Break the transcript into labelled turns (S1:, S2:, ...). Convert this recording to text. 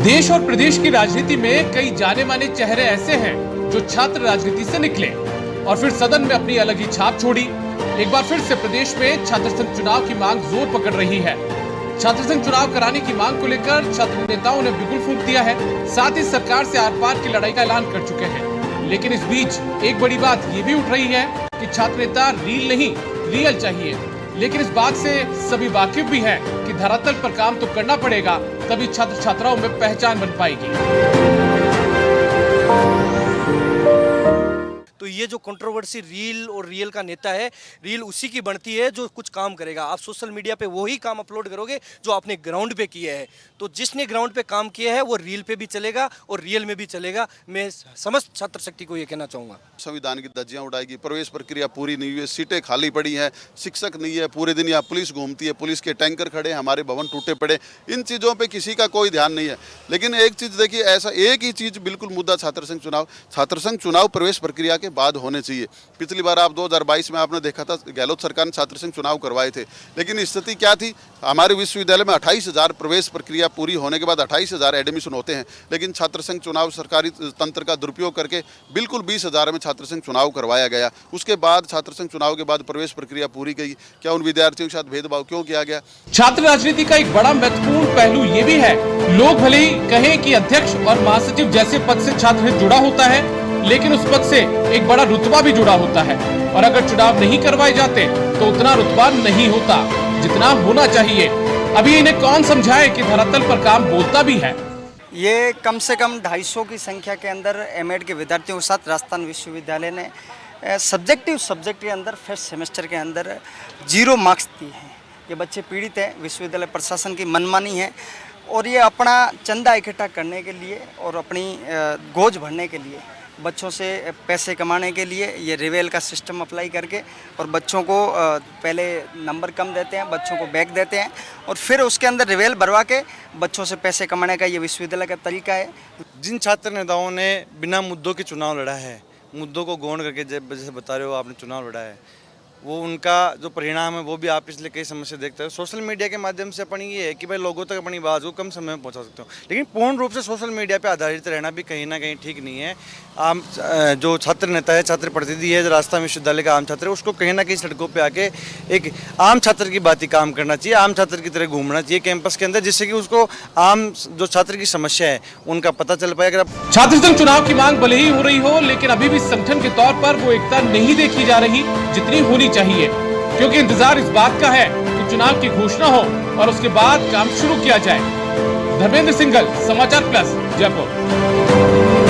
S1: देश और प्रदेश की राजनीति में कई जाने माने चेहरे ऐसे हैं जो छात्र राजनीति से निकले और फिर सदन में अपनी अलग ही छाप छोड़ी। एक बार फिर से प्रदेश में छात्र संघ चुनाव की मांग जोर पकड़ रही है। छात्र संघ चुनाव कराने की मांग को लेकर छात्र नेताओं ने बिल्कुल फूंक दिया है, साथ ही सरकार से आर पार की लड़ाई का ऐलान कर चुके हैं। लेकिन इस बीच एक बड़ी बात ये भी उठ रही है कि छात्र नेता रील नहीं रियल चाहिए। लेकिन इस बात से सभी वाकिफ भी हैं कि धरातल पर काम तो करना पड़ेगा, तभी छात्र छात्राओं में पहचान बन पाएगी।
S2: तो ये जो कंट्रोवर्सी रील और रियल का नेता है, रील उसी की बनती है जो कुछ काम करेगा। आप सोशल मीडिया पे वही काम अपलोड करोगे जो आपने ग्राउंड पे किया है। तो जिसने ग्राउंड पे काम किया है वो रील पे भी चलेगा और रियल में भी चलेगा। मैं समस्त छात्र शक्ति को ये कहना चाहूँगा,
S3: संविधान की धज्जियां उड़ाएगी। प्रवेश प्रक्रिया पूरी नहीं हुई है, सीटें खाली पड़ी हैं, शिक्षक नहीं है, पूरे दिन यहाँ पुलिस घूमती है, पुलिस के टैंकर खड़े, हमारे भवन टूटे पड़े। इन चीज़ों पे किसी का कोई ध्यान नहीं है। लेकिन एक चीज़ देखिए, ऐसा एक ही चीज़ बिल्कुल मुद्दा छात्र संघ चुनाव प्रवेश प्रक्रिया के बाद होने चाहिए। पिछली बार आप 2022 में आपने देखा था, गहलोत सरकार ने छात्र संघ चुनाव करवाए थे, लेकिन स्थिति क्या थी? हमारे विश्वविद्यालय में 28,000 प्रवेश प्रक्रिया पूरी होने के बाद 28,000 एडमिशन होते हैं, लेकिन छात्र संघ चुनाव सरकारी तंत्र का दुरुपयोग करके बिल्कुल 20,000 में छात्र संघ चुनाव करवाया गया। उसके बाद छात्र संघ चुनाव के बाद प्रवेश प्रक्रिया पूरी गई। क्या उन विद्यार्थियों के साथ भेदभाव क्यों किया गया?
S1: छात्र राजनीति का एक बड़ा महत्वपूर्ण पहलू ये भी है, लोग भले ही कहें कि अध्यक्ष और महासचिव जैसे पद से छात्र जुड़ा होता है, लेकिन उस पद से एक बड़ा रुतबा भी जुड़ा होता है। और अगर चुनाव नहीं करवाए जाते तो उतना रुतबा नहीं होता जितना होना चाहिए। अभी इन्हें कौन समझाए कि धरातल पर काम बोलता भी है।
S4: ये कम से कम 250 की संख्या के अंदर एमएड के विद्यार्थियों के साथ राजस्थान विश्वविद्यालय ने सब्जेक्ट के अंदर फर्स्ट सेमेस्टर के अंदर 0 मार्क्स दिए हैं। ये बच्चे पीड़ित हैं, विश्वविद्यालय प्रशासन की मनमानी है और ये अपना चंदा इकट्ठा करने के लिए और अपनी गोज भरने के लिए, बच्चों से पैसे कमाने के लिए ये रिवेल का सिस्टम अप्लाई करके और बच्चों को पहले नंबर कम देते हैं, बच्चों को बैक देते हैं और फिर उसके अंदर रिवेल भरवा के बच्चों से पैसे कमाने का ये विश्वविद्यालय का तरीका है।
S5: जिन छात्र नेताओं ने बिना मुद्दों के चुनाव लड़ा है, मुद्दों को गौण करके जैसे बता रहे हो आपने चुनाव लड़ा है, वो उनका जो परिणाम है वो भी आप इसलिए कई समस्या देखते हो। सोशल मीडिया के माध्यम से अपन ये है कि भाई लोगों तक अपनी बात को कम समय में पहुंचा सकते हो, लेकिन पूर्ण रूप से सोशल मीडिया पे आधारित रहना भी कहीं ना कहीं ठीक नहीं है। आम जो छात्र नेता है, छात्र प्रतिनिधि है, जो राजस्थान विश्वविद्यालय का आम छात्र है, उसको कहीं ना कहीं सड़कों पर आके एक आम छात्र की बात ही काम करना चाहिए, आम छात्र की तरह घूमना चाहिए कैंपस के अंदर, जिससे कि उसको आम जो छात्र की समस्या है उनका पता चल पाए। अगर
S1: छात्र संघ चुनाव की मांग भले ही हो रही हो, लेकिन अभी भी संगठन के तौर पर वो एकता नहीं देखी जा रही जितनी होनी चाहिए, क्योंकि इंतजार इस बात का है कि चुनाव की घोषणा हो और उसके बाद काम शुरू किया जाए। धर्मेंद्र सिंघल, समाचार प्लस, जयपुर।